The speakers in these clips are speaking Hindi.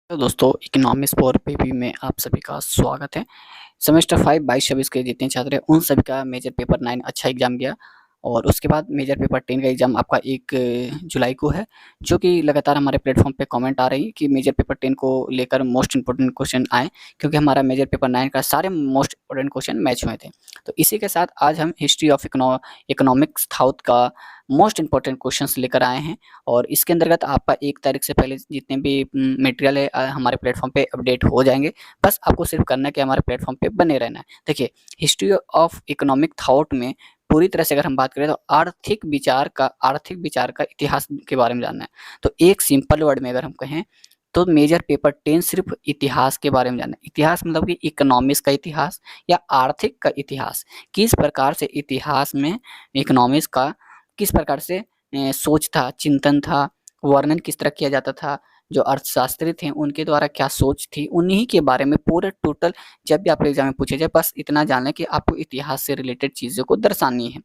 तो दोस्तों इकोनॉमिक्स फॉर पीपी में आप सभी का स्वागत है। सेमेस्टर 5 22-26 के जितने छात्र हैं उन सभी का मेजर पेपर 9 अच्छा एग्जाम गया और उसके बाद मेजर पेपर 10 का एग्जाम आपका 1 जुलाई को है, जो कि लगातार हमारे प्लेटफॉर्म पे कमेंट आ रही है कि मेजर पेपर 10 को लेकर मोस्ट इंपोर्टेंट क्वेश्चन आए, क्योंकि हमारा मेजर पेपर 9 का सारे मोस्ट इंपोर्टेंट क्वेश्चन मैच हुए थे। तो इसी के साथ आज हम हिस्ट्री ऑफ इकोनॉमिक्स साउथ का मोस्ट इंपोर्टेंट क्वेश्चंस लेकर आए हैं और इसके अंतर्गत आपका 1 तारीख से पहले जितने भी मटेरियल है हमारे प्लेटफॉर्म पे अपडेट हो जाएंगे। बस आपको सिर्फ करना है कि हमारे प्लेटफॉर्म पे बने रहना है। देखिए, हिस्ट्री ऑफ इकोनॉमिक थॉट में पूरी तरह से अगर हम बात करें तो आर्थिक विचार का इतिहास के बारे में जानना है। तो एक सिंपल वर्ड में अगर हम कहें तो मेजर पेपर 10 सिर्फ इतिहास के बारे में जानना है। इतिहास मतलब कि इकोनॉमिक्स का इतिहास या आर्थिक का इतिहास। किस प्रकार से इतिहास में इकोनॉमिक्स का किस प्रकार से सोच था, चिंतन था, वर्णन किस तरह किया जाता था, जो अर्थशास्त्री थे उनके द्वारा क्या सोच थी, उन्हीं के बारे में पूरा टोटल जब भी आपके एग्जाम में पूछे जाए बस इतना जान लें कि आपको इतिहास से रिलेटेड चीज़ों को दर्शानी है।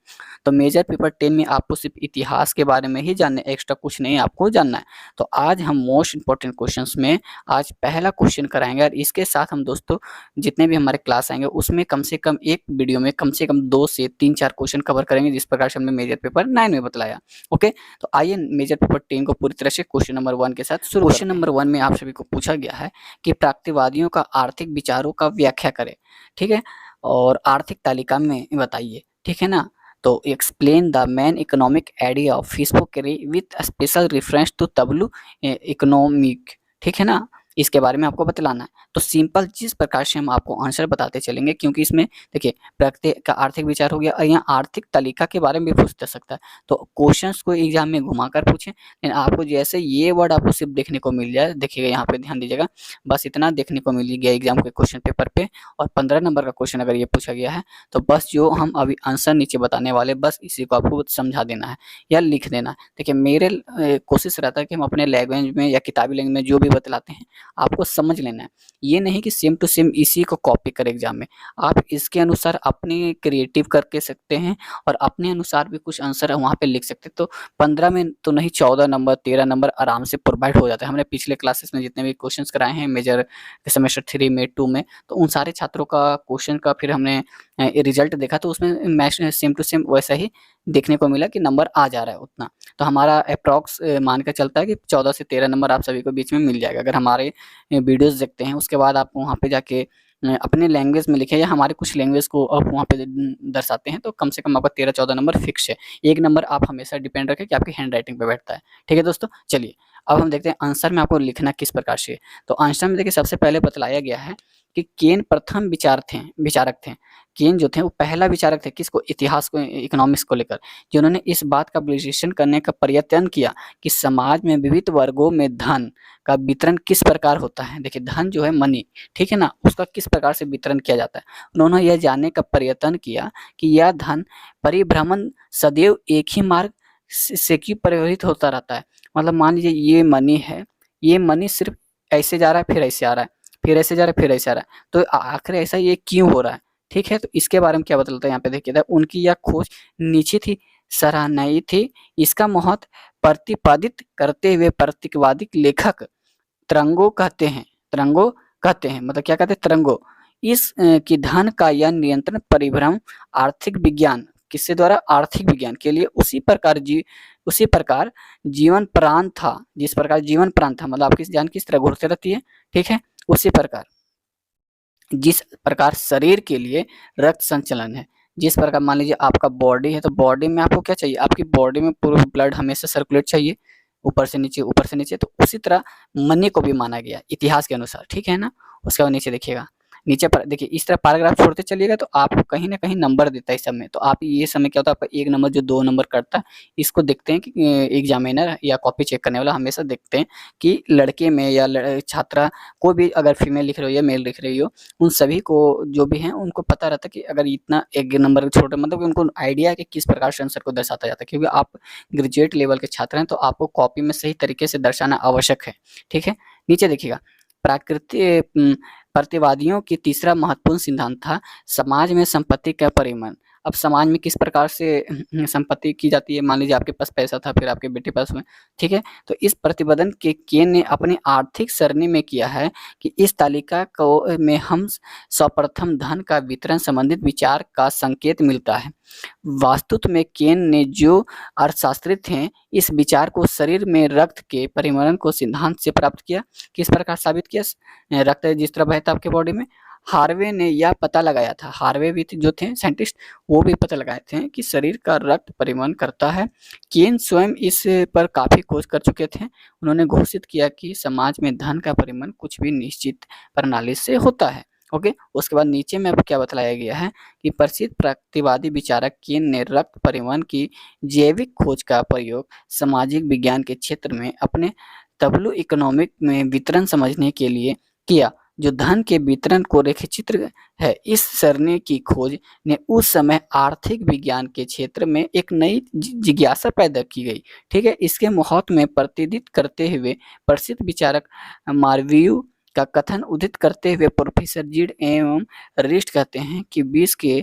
तो मेजर पेपर 10 में आपको सिर्फ इतिहास के बारे में ही जानना है, एक्स्ट्रा कुछ नहीं आपको जानना है। तो आज हम मोस्ट इंपॉर्टेंट क्वेश्चंस में आज पहला क्वेश्चन कराएंगे और इसके साथ हम दोस्तों जितने भी हमारे क्लास आएंगे उसमें कम से कम एक वीडियो में कम से कम 2 से 3-4 क्वेश्चन कवर करेंगे, जिस प्रकार से हमने मेजर पेपर 9 में बतलाया। ओके, तो आइए मेजर पेपर 10 को पूरी तरह से क्वेश्चन नंबर 1 के साथ शुरू। क्वेश्चन नंबर 1 में आप सभी को पूछा गया है कि प्राप्तिवादियों का आर्थिक विचारों का व्याख्या करें, ठीक है, और आर्थिक तालिका में बताइए, ठीक है ना। तो explain the main economic idea of physiocracy with special reference to tableau economic, ठीक है ना, इसके बारे में आपको बतलाना है। तो सिंपल जिस प्रकार से हम आपको आंसर बताते चलेंगे, क्योंकि इसमें देखिए प्रगति का आर्थिक विचार हो गया और यहाँ आर्थिक तालिका के बारे में भी पूछ सकता है। तो क्वेश्चंस को एग्जाम में घुमाकर पूछें, लेकिन आपको जैसे ये वर्ड आपको सिर्फ देखने को मिल जाए, देखिएगा यहाँ पे ध्यान दीजिएगा, बस इतना देखने को मिल गया एग्जाम के क्वेश्चन पेपर पे और 15 नंबर का क्वेश्चन अगर ये पूछा गया है तो बस जो हम अभी आंसर नीचे बताने वाले बस इसी को आपको समझा देना है या लिख देना है। देखिए मेरे कोशिश रहता है कि हम अपने लैंग्वेज में या किताबी लैंग्वेज में जो भी बतलाते हैं आपको समझ लेना है। ये नहीं कि सेम टू सेम इसी को कॉपी करें एग्जाम में, आप इसके अनुसार अपने क्रिएटिव करके सकते हैं और अपने अनुसार भी कुछ आंसर वहाँ पे लिख सकते हैं। तो 15 में तो नहीं 14 नंबर 13 नंबर आराम से प्रोवाइड हो जाता है। हमने पिछले क्लासेस में जितने भी क्वेश्चंस कराए हैं मेजर सेमेस्टर 3 में 2 में, तो उन सारे छात्रों का क्वेश्चन का फिर हमने रिजल्ट देखा तो उसमें मैच सेम टू सेम वैसा ही देखने को मिला कि नंबर आ जा रहा है उतना। तो हमारा अप्रॉक्स मान के चलता है कि 14 से 13 नंबर आप सभी को बीच में मिल जाएगा। अगर हमारे वीडियोस देखते हैं उसके बाद आप वहाँ पे जाके अपने लैंग्वेज में लिखें या हमारे कुछ लैंग्वेज को आप वहाँ पे दर्शाते हैं तो कम से कम आपका 13-14 नंबर फिक्स है। एक नंबर आप हमेशा डिपेंड रखें कि आपकी हैंड राइटिंग पे बैठता है। ठीक है दोस्तों, चलिए अब हम देखते हैं आंसर में आपको लिखना किस प्रकार से। तो आंसर में देखिए सबसे पहले बतलाया गया है कि केन प्रथम विचारक थे। केन जो थे वो पहला विचारक थे किसको, इतिहास को, इकोनॉमिक्स को लेकर, जिन्होंने इस बात का विश्लेषण करने का प्रयत्न किया कि समाज में विविध वर्गों में धन का वितरण किस प्रकार होता है। देखिए धन जो है मनी, ठीक है ना, उसका किस प्रकार से वितरण किया जाता है। उन्होंने यह जानने का प्रयत्न किया कि यह धन परिभ्रमण सदैव एक ही मार्ग से क्यों परिवर्तित होता रहता है। मतलब मान लीजिए ये मनी है, ये मनी सिर्फ ऐसे जा रहा है फिर ऐसे आ रहा है, फिर ऐसे जा रहा है फिर ऐसे आ रहा है, तो आखिर ऐसा ये क्यों हो रहा है। ठीक है, तो इसके बारे में क्या बतलाता है यहाँ पे देखिए, उनकी यह खोज नीचे थी सराहनीय थी। इसका महत्व प्रतिपादित करते हुए प्रतीकवादी लेखक तरंगो कहते हैं, मतलब क्या कहते हैं, तरंगो इस कि धन का यह नियंत्रण परिभ्रम आर्थिक विज्ञान किससे द्वारा, आर्थिक विज्ञान के लिए उसी प्रकार जीवन प्राण था, जिस प्रकार जीवन प्राण था, मतलब आपकी जान किस तरह घूरते रहती है, ठीक है, उसी प्रकार जिस प्रकार शरीर के लिए रक्त संचलन है, जिस प्रकार मान लीजिए आपका बॉडी है तो बॉडी में आपको क्या चाहिए, आपकी बॉडी में पूरा ब्लड हमेशा सर्कुलेट चाहिए ऊपर से नीचे, तो उसी तरह मनी को भी माना गया इतिहास के अनुसार, ठीक है ना। उसके बाद नीचे देखिएगा, नीचे पर देखिए इस तरह पैराग्राफ छोड़ते चलिएगा तो आपको कहीं ना कहीं नंबर देता है इस समय। तो आप ये समय क्या होता है, आपका 1 नंबर जो 2 नंबर करता है, इसको देखते हैं कि एग्जामिनर या कॉपी चेक करने वाला हमेशा देखते हैं कि लड़के में या छात्रा को भी अगर फीमेल लिख रही हो या मेल लिख रही हो, उन सभी को जो भी हैं उनको पता रहता है कि अगर इतना 1 नंबर छोटे, मतलब कि उनको आइडिया है कि किस प्रकार से आंसर को दर्शाता जाता है, क्योंकि आप ग्रेजुएट लेवल के छात्र हैं तो आपको कॉपी में सही तरीके से दर्शाना आवश्यक है। ठीक है, नीचे देखिएगा, प्रतिवादियों की तीसरा महत्वपूर्ण सिद्धांत था समाज में संपत्ति का परिमाण। अब समाज में किस प्रकार से संपत्ति की जाती है, मान लीजिए आपके पास पैसा था, फिर आपके बेटे पास में, ठीक है? तो इस प्रतिपादन के केन ने अपनी आर्थिक सरणी में किया है कि इस तालिका को में हम सर्वप्रथम धन का वितरण संबंधित विचार का संकेत मिलता है। वास्तुत में केन ने जो अर्थशास्त्री थे, इस विचार को शरीर में रक्त के परिवहन को सिद्धांत से प्राप्त किया। किस प्रकार साबित किया? रक्त जिस तरह बहता आपके बॉडी में, हार्वे ने यह पता लगाया था, हार्वे भी जो थे साइंटिस्ट, वो भी पता लगाए थे कि शरीर का रक्त परिवहन करता है। केन स्वयं इस पर काफ़ी खोज कर चुके थे। उन्होंने घोषित किया कि समाज में धन का परिवहन कुछ भी निश्चित प्रणाली से होता है। ओके, उसके बाद नीचे में अब क्या बतलाया गया है कि प्रसिद्ध प्रकृतिवादी विचारक केन ने रक्त परिवहन की जैविक खोज का प्रयोग सामाजिक विज्ञान के क्षेत्र में अपने तबलू इकोनॉमिक में वितरण समझने के लिए किया, जो धन के वितरण को रेखाचित्र है। इस सरणी की खोज ने उस समय आर्थिक विज्ञान के क्षेत्र में एक नई जिज्ञासा पैदा की गई, ठीक है? इसके महत्व में प्रतिदित करते हुए प्रसिद्ध विचारक मार्वियू का कथन उद्धृत करते हुए प्रोफेसर जीड एवं रिस्ट कहते हैं कि 20 के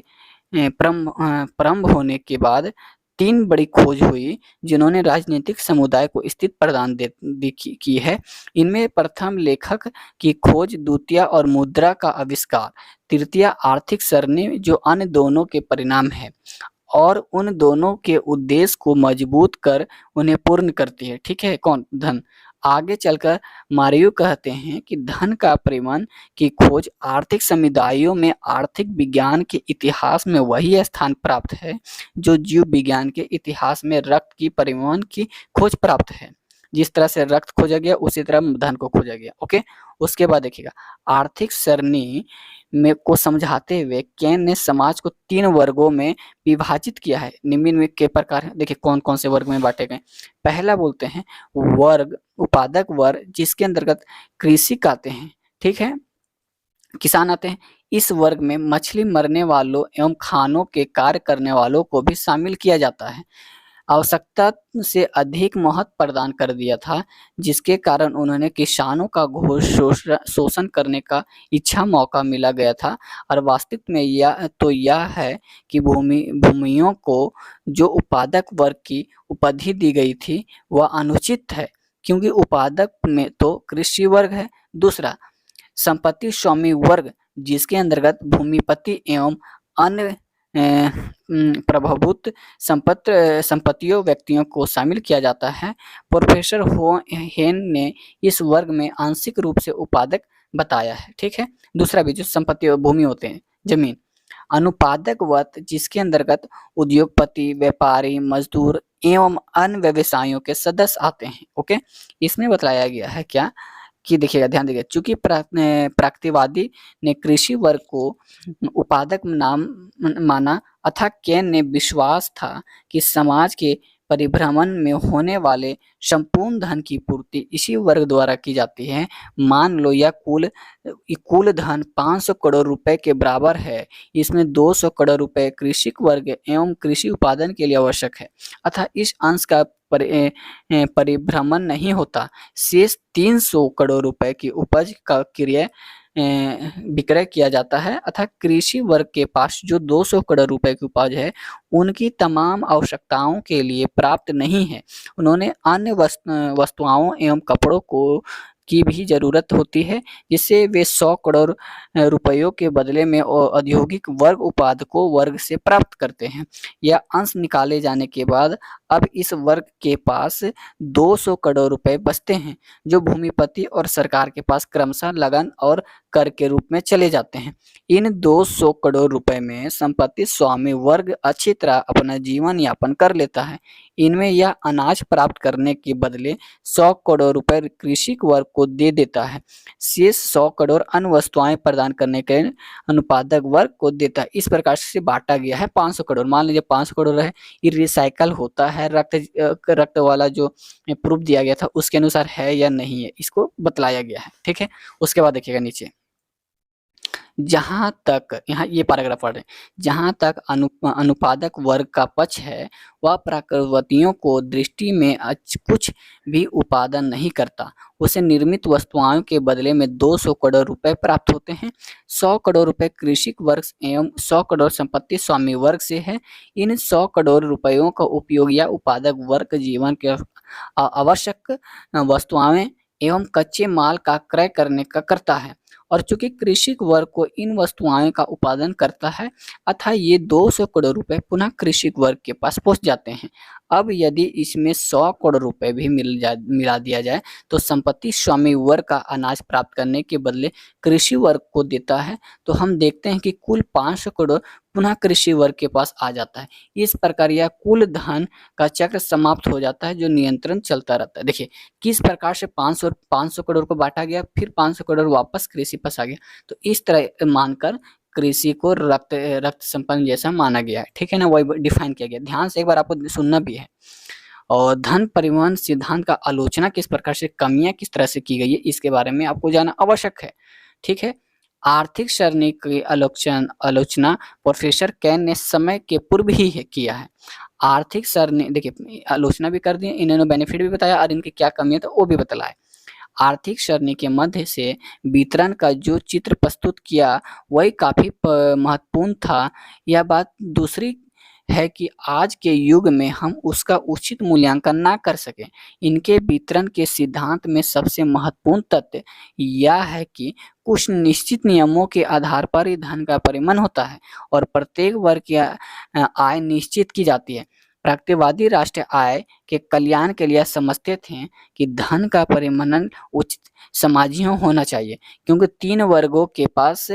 प्रारंभ होने के बाद 3 बड़ी खोज हुई जिन्होंने राजनीतिक समुदाय को स्थिति प्रदान की है। इनमें प्रथम लेखक की खोज, द्वितीय और मुद्रा का आविष्कार, तृतीय आर्थिक सरणी जो अन्य दोनों के परिणाम है और उन दोनों के उद्देश्य को मजबूत कर उन्हें पूर्ण करती है, ठीक है? कौन? धन। आगे चलकर मारियो कहते हैं कि धन का परिवहन की खोज आर्थिक समुदायों में आर्थिक विज्ञान के इतिहास में वही स्थान प्राप्त है जो जीव विज्ञान के इतिहास में रक्त की परिवहन की खोज प्राप्त है। जिस तरह से रक्त खोजा गया उसी तरह धन को खोजा गया। ओके, उसके बाद देखिएगा आर्थिक सरणी में को समझाते हुए केन ने समाज को 3 वर्गों में विभाजित किया है। निम्न में के प्रकार है, देखिए कौन कौन से वर्ग में बांटे गए। पहला बोलते हैं वर्ग उत्पादक वर्ग, जिसके अंतर्गत कृषिक आते हैं, ठीक है, किसान आते हैं। इस वर्ग में मछली मरने वालों एवं खानों के कार्य करने वालों को भी शामिल किया जाता है। आवश्यकता से अधिक महत्व प्रदान कर दिया था, जिसके कारण उन्होंने किसानों का घोर शोषण करने का इच्छा मौका मिला गया था। और वास्तविक में यह है कि भूमियों को जो उत्पादक वर्ग की उपाधि दी गई थी वह अनुचित है, क्योंकि उत्पादक में तो कृषि वर्ग है। दूसरा, संपत्ति स्वामी वर्ग, जिसके अंतर्गत भूमिपति एवं अन्य प्रभुभूत संपत्तियों व्यक्तियों को शामिल किया जाता है। प्रोफेसर हेन ने इस वर्ग में आंशिक रूप से उत्पादक बताया है, ठीक है। दूसरा भी जो संपत्ति भूमि होते हैं, जमीन। अनुपादक वर्ग, जिसके अंतर्गत उद्योगपति, व्यापारी, मजदूर एवं अन्य व्यवसायों के सदस्य आते हैं। ओके, इसमें बताया गया है क्या कि देखिएगा, ध्यान दीजिएगा, चूंकि प्रकृतिवादी ने कृषि वर्ग को उत्पादक नाम माना अतः केन ने विश्वास था कि समाज के परिभ्रमण में होने वाले संपूर्ण धन की पूर्ति इसी वर्ग द्वारा की जाती है। मान लो यह कुल धन 500 करोड़ रुपए के बराबर है। इसमें 200 करोड़ रुपए कृषिक वर्ग एवं कृषि उत्पादन के लिए आवश्यक है, अतः इस अंश का परिभ्रमण नहीं होता। शेष 300 करोड़ रुपए की उपज का विक्रय किया जाता है, अतः कृषि वर्ग के पास जो 200 करोड़ रुपए की उपज है उनकी तमाम आवश्यकताओं के लिए पर्याप्त नहीं है। उन्होंने अन्य वस्तुओं एवं कपड़ों को की भी जरूरत होती है, जिससे वे 100 करोड़ रुपयों के बदले में औद्योगिक वर्ग उत्पादकों वर्ग से प्राप्त करते हैं। यह अंश निकाले जाने के बाद अब इस वर्ग के पास 200 करोड़ रुपए बचते हैं, जो भूमिपति और सरकार के पास क्रमशः लगन और कर के रूप में चले जाते हैं। इन 200 करोड़ रुपए में संपत्ति स्वामी वर्ग अच्छी तरह अपना जीवन यापन कर लेता है। इनमें यह अनाज प्राप्त करने के बदले 100 करोड़ रुपए कृषि वर्ग को दे देता है। शेष 100 करोड़ अन्य वस्तुएं प्रदान करने के अनुपादक वर्ग को देता है। इस प्रकार से बांटा गया है 500 करोड़। मान लीजिए 500 करोड़ है, ये रिसाइकल होता है, रक्त वाला जो प्रूफ दिया गया था उसके अनुसार है या नहीं है, इसको बतलाया गया है, ठीक है। उसके बाद देखिएगा नीचे जहाँ तक यहाँ ये पैराग्राफ पढ़ रहे हैं, जहाँ तक अनुपादक वर्ग का पक्ष है, वह प्रकृतियों को दृष्टि में कुछ भी उत्पादन नहीं करता। उसे निर्मित वस्तुओं के बदले में 200 करोड़ रुपए प्राप्त होते हैं। 100 करोड़ रुपए कृषि वर्ग एवं 100 करोड़ संपत्ति स्वामी वर्ग से है। इन 100 करोड़ रुपयों का उपयोग या उत्पादक वर्ग जीवन के आवश्यक वस्तुएं एवं कच्चे माल का क्रय करने का करता है, और चूंकि कृषि वर्ग को इन वस्तुओं का उत्पादन करता है, अतः ये 200 करोड़ रुपए पुनः कृषि वर्ग के पास पहुंच जाते हैं। अब यदि इसमें 100 करोड़ रुपए भी मिला दिया जाए तो संपत्ति स्वामी वर्ग का अनाज प्राप्त करने के बदले कृषि वर्ग को देता है, तो हम देखते हैं कि कुल 500 करोड़ पुनः कृषि वर्ग के पास आ जाता है। इस प्रकार यह कुल धन का चक्र समाप्त हो जाता है, जो नियंत्रण चलता रहता है। देखिए किस प्रकार से 500 करोड़ को बांटा गया, फिर 500 करोड़ वापस कृषि पास आ गया, तो इस तरह मानकर कृषि को रक्त संपन्न जैसा माना गया है। ठीक है ना, वही डिफाइन किया गया। ध्यान से एक बार आपको सुनना भी है। और धन परिवहन सिद्धांत का आलोचना किस प्रकार से, कमियां किस तरह से की गई है, इसके बारे में आपको जानना आवश्यक है। ठीक है, आर्थिक सरणी की आलोचना प्रोफेसर कैन ने समय के पूर्व ही किया है। आर्थिक सरणी, देखिए आलोचना भी कर दी, इन्होंने बेनिफिट भी बताया और इनकी क्या कमी है तो वो भी बतलाया। आर्थिक सरणी के मध्य से वितरण का जो चित्र प्रस्तुत किया वही काफी महत्वपूर्ण था। यह बात दूसरी है कि आज के युग में हम उसका उचित मूल्यांकन ना कर सके। इनके वितरण के सिद्धांत में सबसे महत्वपूर्ण तथ्य यह है कि कुछ निश्चित नियमों के आधार पर ही धन का परिवहन होता है और प्रत्येक वर्ग की आय निश्चित की जाती है। प्रगतिवादी राष्ट्र आय के कल्याण के लिए समझते थे कि धन का परिवहन उचित समाजीय होना चाहिए, क्योंकि तीन वर्गों के पास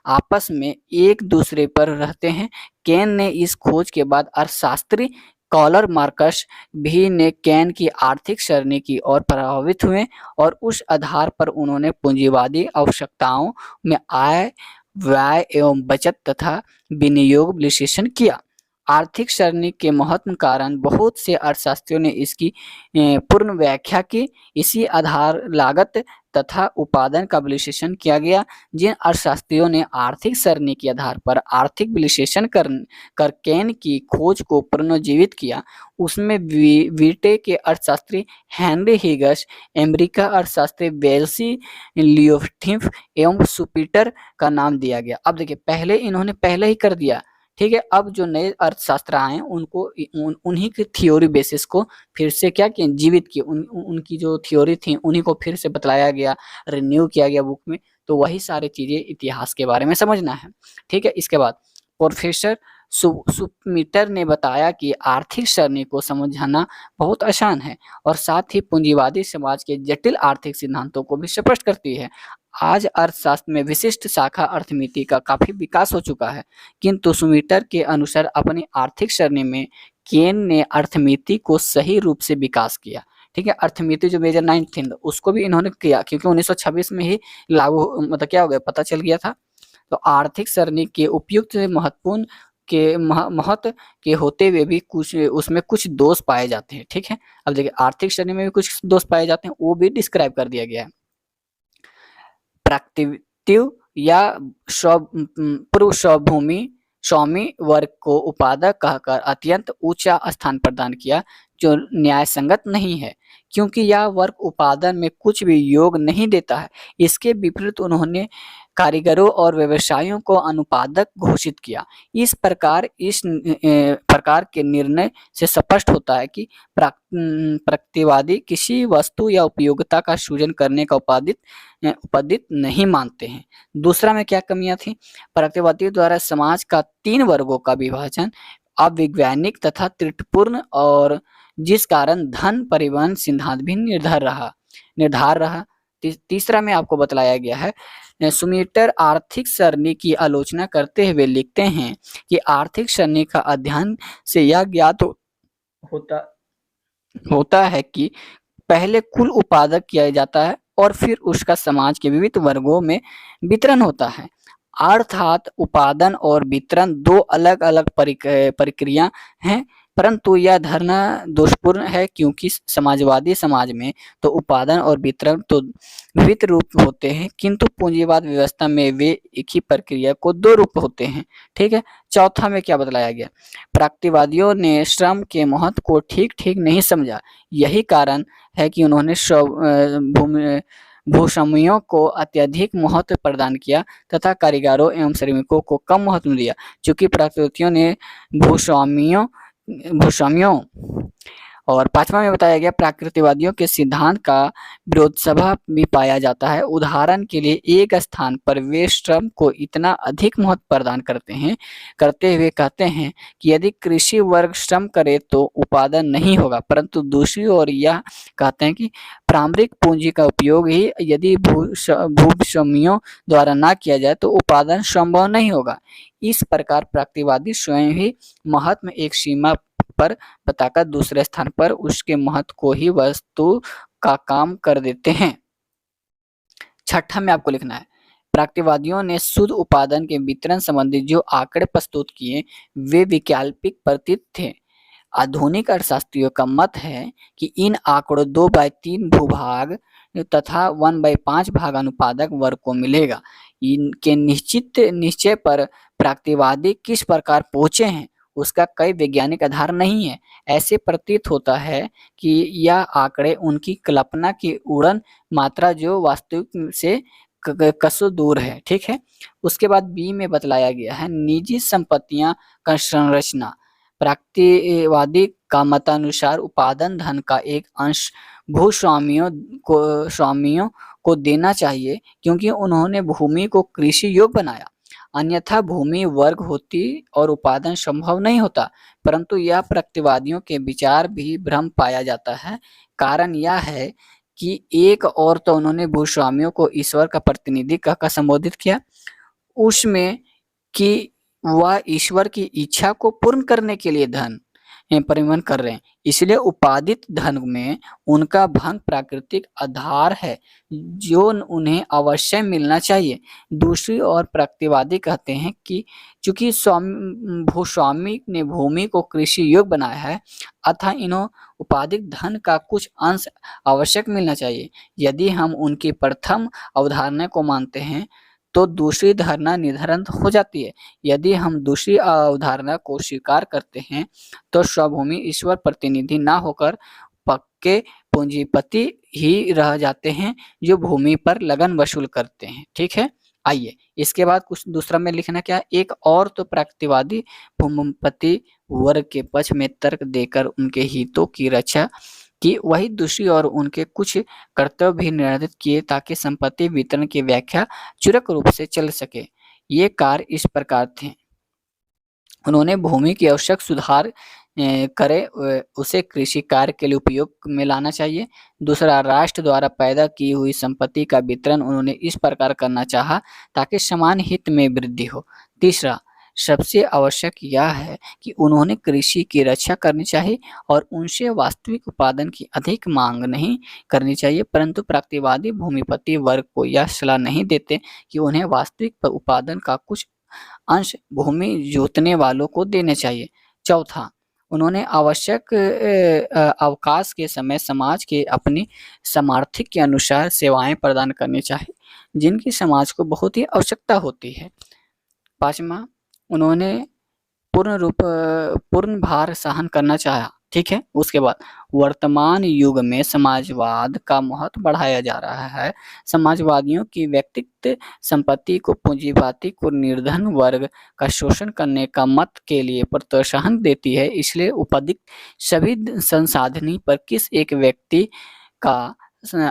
आपस में एक दूसरे पर रहते हैं। केन ने इस खोज के बाद अर्थशास्त्री कॉलर मार्कस भी ने केन की आर्थिक सरणी की ओर प्रभावित हुए और उस आधार पर उन्होंने पूंजीवादी आवश्यकताओं में आय, व्यय एवं बचत तथा विनियोग विश्लेषण किया। आर्थिक सरणी के महत्व कारण बहुत से अर्थशास्त्रियों ने इसकी पूर्ण व्याख्या की। इसी आधार लागत तथा उत्पादन का विश्लेषण किया गया। जिन अर्थशास्त्रियों ने आर्थिक सरणी के आधार पर आर्थिक विश्लेषण कर केन की खोज को पुनर्जीवित किया, उसमें ब्रिटेन के अर्थशास्त्री हेनरी हिगस, अमेरिका अर्थशास्त्री वेल्सी लियोफ्टिफ एवं सुपीटर का नाम दिया गया। अब देखिए पहले ही कर दिया। ठीक है, अब जो नए अर्थशास्त्र आए उनको उन्हीं की थ्योरी बेसिस को फिर से क्या किया, जीवित किया। उनकी जो थ्योरी थी उन्हीं को फिर से बतलाया गया, रिन्यू किया गया बुक में। तो वही सारी चीजें इतिहास के बारे में समझना है। ठीक है, इसके बाद प्रोफेसर सुपमीटर ने बताया कि आर्थिक सरणी को समझना बहुत आसान है और साथ ही पूंजीवादी समाज के जटिल आर्थिक सिद्धांतों को भी स्पष्ट करती है। आज अर्थशास्त्र में विशिष्ट शाखा अर्थमिति का काफी विकास हो चुका है, किंतु सुमीटर के अनुसार अपनी आर्थिक सरणी में केन ने अर्थमिति को सही रूप से विकास किया। ठीक है, अर्थमिति जो मेजर 9 थी उसको भी इन्होंने किया, क्योंकि 1926 में ही लागू मतलब क्या हो गया पता चल गया था। तो आर्थिक सरणी के उपयुक्त महत्वपूर्ण के महत्व के होते हुए भी कुछ उसमें कुछ दोष पाए जाते हैं। ठीक है, अब देखिए आर्थिक श्रेणी में भी कुछ दोष पाए जाते हैं, वो भी डिस्क्राइब कर दिया गया है। प्राकृतिक या पूर्व स्वामी वर्ग को उत्पादक कहकर अत्यंत ऊंचा स्थान प्रदान किया, जो न्याय संगत नहीं है, क्योंकि यह वर्ग उत्पादन में कुछ भी योग नहीं देता है। इसके विपरीत उन्होंने कारीगरों और व्यवसायियों को अनुपादक घोषित किया। इस प्रकार के निर्णय से स्पष्ट होता है कि प्रगतिवादी किसी वस्तु या उपयोगिता का सृजन करने का उपादित नहीं मानते हैं। दूसरा में क्या कमियां थी, प्रगतिवादी द्वारा समाज का 3 वर्गों का विभाजन अवैज्ञानिक तथा त्रुटिपूर्ण, और जिस कारण धन परिवहन सिद्धांत भी निर्धार रहा। तीसरा में आपको बतलाया गया है, सुमीटर आर्थिक सरणी की आलोचना करते हुए लिखते हैं कि आर्थिक सरणी का अध्ययन से यह ज्ञात होता है कि पहले कुल उत्पादक किया जाता है और फिर उसका समाज के विविध वर्गों में वितरण होता है। अर्थात उत्पादन और वितरण 2 अलग अलग प्रक्रिया हैं। परंतु यह धारणा दोषपूर्ण है, क्योंकि समाजवादी समाज में तो उत्पादन और वितरण तो विविध रूप होते हैं, किंतु पूंजीवाद व्यवस्था में वे एक ही प्रक्रिया को दो रूप होते हैं। ठीक है। चौथा में क्या बतलाया गया? प्रगतिवादियों ने श्रम के महत्व को ठीक ठीक नहीं समझा। यही कारण है कि उन्होंने भूस्वामियों को अत्यधिक महत्व प्रदान किया तथा कारीगरों एवं श्रमिकों को कम महत्व दिया। चूंकि प्रगतिवादियों ने भूस्वामियों और पांचवा में बताया गया, प्रकृतिवादियों के सिद्धांत का विरोध सभा भी पाया जाता है। उदाहरण के लिए एक स्थान पर वे श्रम को इतना अधिक महत्व प्रदान करते हुए कहते हैं कि यदि कृषि वर्ग श्रम करे तो उत्पादन नहीं होगा, परंतु दूसरी ओर यह कहते हैं कि प्रारंभिक पूंजी का उपयोग ही यदि भूस्वामियों द्वारा न किया जाए तो उत्पादन संभव नहीं होगा। इस प्रकार प्रगतिवादी स्वयं ही महत्व में एक सीमा पर बताकर दूसरे स्थान पर उसके महत्व को ही वस्तु का काम कर देते हैं। छठा में आपको लिखना है, प्रगतिवादियों ने शुद्ध उत्पादन के वितरण संबंधी जो आंकड़े प्रस्तुत किए वे वैकल्पिक प्रतीत थे। आधुनिक अर्थशास्त्रियों का मत है कि इन आंकड़ों 2/3 भूभाग तथा 1/5 भाग अनुत्पादक वर्ग को मिलेगा। इनके निश्चित निश्चय पर प्रगतिवादी किस प्रकार पहुंचे हैं उसका कोई वैज्ञानिक आधार नहीं है। ऐसे प्रतीत होता है कि यह आंकड़े उनकी कल्पना की उड़न मात्रा जो वास्तविक से कसों दूर है। ठीक है। उसके बाद बी में बतलाया गया है, निजी संपत्तियां का संरचना। प्रगतिवादी का मतानुसार उत्पादन धन का एक अंश भूस्वामियों को देना चाहिए, क्योंकि उन्होंने भूमि को कृषि योग्य बनाया। अन्यथा भूमि वर्ग होती और उत्पादन संभव नहीं होता। परंतु यह प्रगतिवादियों के विचार भी भ्रम पाया जाता है। कारण यह है कि एक और तो उन्होंने भूस्वामियों को ईश्वर का प्रतिनिधि कहकर संबोधित किया, उसमें कि वह ईश्वर की इच्छा को पूर्ण करने के लिए धन परिवहन कर रहे हैं, इसलिए उत्पादित धन में उनका भंग प्राकृतिक आधार है जो उन्हें अवश्य मिलना चाहिए। दूसरी ओर प्रगतिवादी कहते हैं कि चूंकि भूस्वामी ने भूमि को कृषि योग्य बनाया है, अतः इन्हें उत्पादित धन का कुछ अंश आवश्यक मिलना चाहिए। यदि हम उनकी प्रथम अवधारणा को मानते हैं तो दूसरी धारणा निर्धारित हो जाती है। यदि हम दूसरी अवधारणा को स्वीकार करते हैं तो स्वभूमि ईश्वर प्रतिनिधि ना होकर पक्के पूंजीपति ही रह जाते हैं जो भूमि पर लगन वसूल करते हैं। ठीक है। आइए इसके बाद कुछ दूसरा में लिखना क्या, एक और तो प्रगतिवादी भूमिपति वर्ग के पक्ष में तर्क देकर उनके हितों की रक्षा कि वही दूसरी ओर उनके कुछ कर्तव्य भी निर्धारित किए ताकि संपत्ति वितरण की व्याख्या चूरक रूप से चल सके। ये कार्य इस प्रकार थे, उन्होंने भूमि की आवश्यक सुधार करे उसे कृषि कार्य के लिए उपयोग में लाना चाहिए। दूसरा, राष्ट्र द्वारा पैदा की हुई संपत्ति का वितरण उन्होंने इस प्रकार करना चाहा ताकि समान हित में वृद्धि हो। तीसरा, सबसे आवश्यक यह है कि उन्होंने कृषि की रक्षा करनी चाहिए और उनसे वास्तविक उत्पादन की अधिक मांग नहीं करनी चाहिए। परंतु प्रगतिवादी भूमिपति वर्ग को यह सलाह नहीं देते कि उन्हें वास्तविक उत्पादन का कुछ अंश भूमि जोतने वालों को देने चाहिए। चौथा, उन्होंने आवश्यक अवकाश के समय समाज के अपनी सामर्थ्य के अनुसार सेवाएं प्रदान करनी चाहिए जिनकी समाज को बहुत ही आवश्यकता होती है। पांचवा, उन्होंने पूर्ण भार सहन करना चाहा। ठीक है। उसके बाद वर्तमान युग में समाजवाद का महत्व बढ़ाया जा रहा है। समाजवादियों की व्यक्तिगत संपत्ति को पूंजीवादी को निर्धन वर्ग का शोषण करने का मत के लिए प्रोत्साहन देती है। इसलिए उपदिक्त सभी संसाधनी पर किस एक व्यक्ति का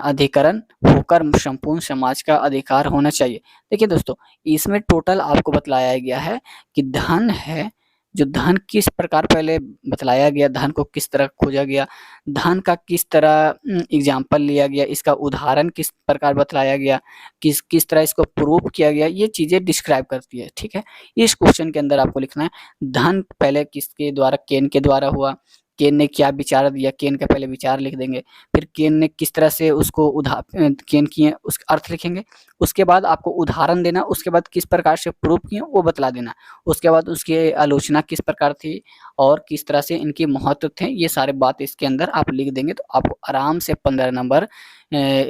अधिकरण होकर संपूर्ण समाज का अधिकार होना चाहिए। देखिए दोस्तों, इसमें टोटल आपको बतलाया गया है कि धन है, जो धन किस प्रकार पहले बतलाया गया, धन को किस तरह खोजा गया, धन का किस तरह एग्जाम्पल लिया गया, इसका उदाहरण किस प्रकार बतलाया गया, किस तरह इसको प्रूव किया गया, ये चीजें डिस्क्राइब करती है। ठीक है। इस क्वेश्चन के अंदर आपको लिखना है धन पहले किसके द्वारा, केन के द्वारा हुआ, केन ने क्या विचार दिया, केन का पहले विचार लिख देंगे, फिर केन ने किस तरह से उसको केन किए उसका अर्थ लिखेंगे, उसके बाद आपको उदाहरण देना, उसके बाद किस प्रकार से प्रूव किए वो बतला देना, उसके बाद उसकी आलोचना किस प्रकार थी और किस तरह से इनके महत्व थे, ये सारे बात इसके अंदर आप लिख देंगे तो आपको आराम से 15 नंबर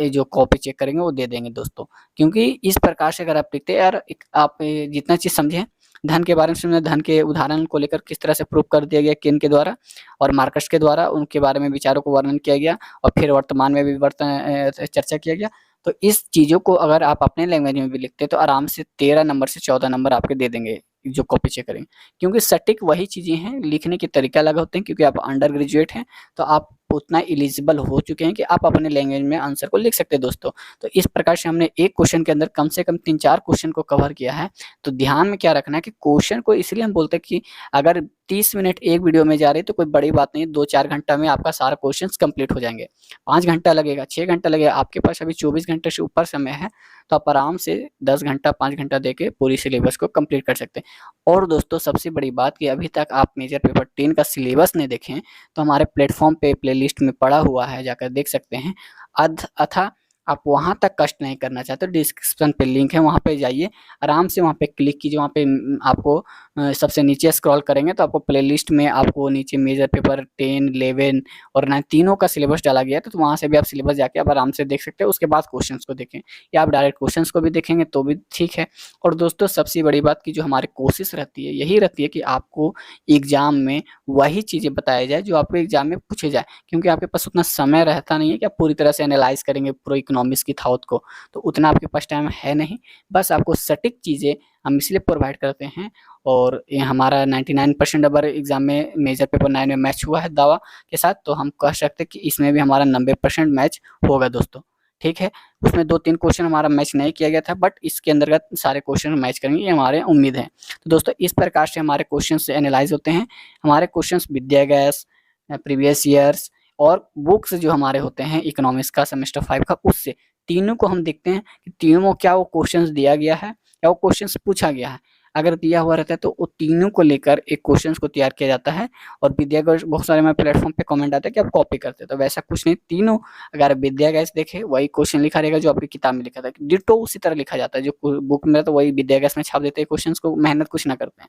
जो कॉपी चेक करेंगे वो दे देंगे दोस्तों। क्योंकि इस प्रकार से अगर आप लिखते हैं यार, आप जितना चीज़ समझे धन के बारे में समझे, धन के उदाहरण को लेकर किस तरह से प्रूव कर दिया गया केन के द्वारा और मार्कस के द्वारा, उनके बारे में विचारों को वर्णन किया गया और फिर वर्तमान में भी चर्चा किया गया। तो इस चीज़ों को अगर आप अपने लैंग्वेज में भी लिखते हैं तो आराम से 13 नंबर से 14 नंबर आपके दे देंगे जो कॉपी चेक करेंगे। क्योंकि सटीक वही चीज़ें हैं, लिखने के तरीका अलग होते हैं, क्योंकि आप अंडर ग्रेजुएट हैं तो आप उतना एलिजिबल हो चुके हैं कि आप अपने लैंग्वेज में आंसर को लिख सकते हैं दोस्तों। तो इस प्रकार से हमने एक क्वेश्चन के अंदर कम से कम 3-4 क्वेश्चन को कवर किया है। तो ध्यान में क्या रखना है कि क्वेश्चन को इसलिए हम बोलते हैं कि अगर 30 मिनट एक वीडियो में जा रही है तो कोई बड़ी बात नहीं है, 2-4 घंटा में आपका सारा क्वेश्चंस कंप्लीट हो जाएंगे। 5 घंटा लगेगा, 6 घंटा लगेगा, आपके पास अभी 24 घंटे से ऊपर समय है तो आप आराम से 10 घंटा 5 घंटा देके पूरी सिलेबस को कंप्लीट कर सकते हैं। और दोस्तों सबसे बड़ी बात कि अभी तक आप मेजर पेपर 10 का सिलेबस नहीं देखें तो हमारे प्लेटफॉर्म पे प्लेलिस्ट में पड़ा हुआ है, जाकर देख सकते हैं। अथा आप वहाँ तक कष्ट नहीं करना चाहते, डिस्क्रिप्शन पे लिंक है, वहाँ पे जाइए, आराम से वहाँ पे क्लिक कीजिए, वहाँ पे आपको सबसे नीचे स्क्रॉल करेंगे तो आपको प्लेलिस्ट में आपको नीचे मेजर पेपर 10, 11 और 9 तीनों का सिलेबस डाला गया है। तो वहाँ से भी आप सिलेबस जाके आप आराम से देख सकते हैं, उसके बाद क्वेश्चंस को देखें या आप डायरेक्ट क्वेश्चंस को भी देखेंगे तो भी ठीक है। और दोस्तों सबसे बड़ी बात की जो हमारी कोशिश रहती है यही रहती है कि आपको एग्जाम में वही चीज़ें बताई जाए जो आपको एग्जाम में पूछे जाए, क्योंकि आपके पास उतना समय रहता नहीं है कि आप पूरी तरह से एनालाइज करेंगे पूरा इकोनॉमिक्स की थॉट को, तो उतना आपके पास टाइम है नहीं। बस आपको सटीक चीज़ें हम इसलिए प्रोवाइड करते हैं। और ये हमारा 99% नंबर एग्जाम में मेजर पेपर 9 में मैच हुआ है दावा के साथ, तो हम कह सकते हैं कि इसमें भी हमारा 90% मैच होगा दोस्तों। ठीक है, उसमें 2-3 क्वेश्चन हमारा मैच नहीं किया गया था, बट इसके अंतर्गत सारे क्वेश्चन मैच करेंगे ये हमारे उम्मीद है। तो दोस्तों इस प्रकार से हमारे क्वेश्चन एनालाइज होते हैं। हमारे क्वेश्चन विद्या गैस, प्रीवियस ईयर्स और बुक्स जो हमारे होते हैं इकोनॉमिक्स का सेमेस्टर 5 का, उससे तीनों को हम देखते हैं कि तीनों में क्या वो क्वेश्चंस दिया गया है या वो क्वेश्चंस पूछा गया है। अगर दिया हुआ रहता है तो वो तीनों को लेकर एक क्वेश्चंस को तैयार किया जाता है। और विद्या गैस बहुत सारे हमारे प्लेटफॉर्म पे कमेंट आता है कि आप कॉपी करते हैं, तो वैसा कुछ नहीं, तीनों अगर विद्या गैस देखे वही क्वेश्चन लिखा रहेगा जो आपकी किताब में लिखा था, डिटो उसी तरह लिखा जाता है जो बुक में, तो वही विद्या गैस में छाप देते हैं क्वेश्चन को, मेहनत कुछ ना करते हैं।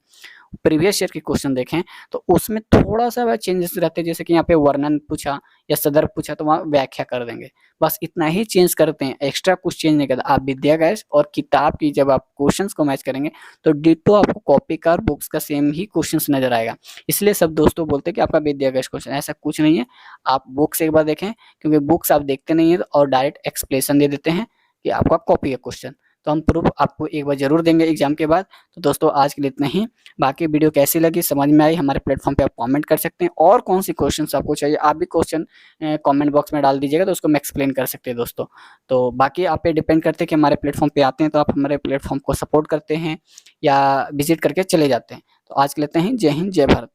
प्रीवियस ईयर के क्वेश्चन देखें तो उसमें थोड़ा सा चेंजेस रहते हैं, जैसे कि यहाँ पे वर्णन पूछा या सदर पूछा तो वहाँ व्याख्या कर देंगे, बस इतना ही चेंज करते हैं, एक्स्ट्रा कुछ चेंज नहीं करते। आप विद्या गैस और किताब की जब आप क्वेश्चंस को मैच करेंगे तो डिटो आपको कॉपी का और बुक्स का सेम ही क्वेश्चंस नजर आएगा। इसलिए सब दोस्तों बोलते हैं कि आपका विद्या गैस क्वेश्चन, ऐसा कुछ नहीं है। आप बुक्स एक बार देखें, क्योंकि बुक्स आप देखते नहीं है और डायरेक्ट एक्सप्लेनेशन दे देते हैं कि आपका कॉपी है क्वेश्चन, तो हम प्रूफ आपको एक बार जरूर देंगे एग्जाम के बाद। तो दोस्तों आज के लिए इतना ही, बाकी वीडियो कैसी लगी समझ में आई हमारे प्लेटफॉर्म पे आप कमेंट कर सकते हैं, और कौन सी क्वेश्चंस आपको चाहिए आप भी क्वेश्चन कमेंट बॉक्स में डाल दीजिएगा तो उसको मैं एक्सप्लेन कर सकते हैं दोस्तों। तो बाकी आप पे डिपेंड करते हैं कि हमारे प्लेटफॉर्म पे आते हैं तो आप हमारे प्लेटफॉर्म को सपोर्ट करते हैं या विजिट करके चले जाते हैं। तो आज के लिए इतना ही, जय हिंद जय भारत।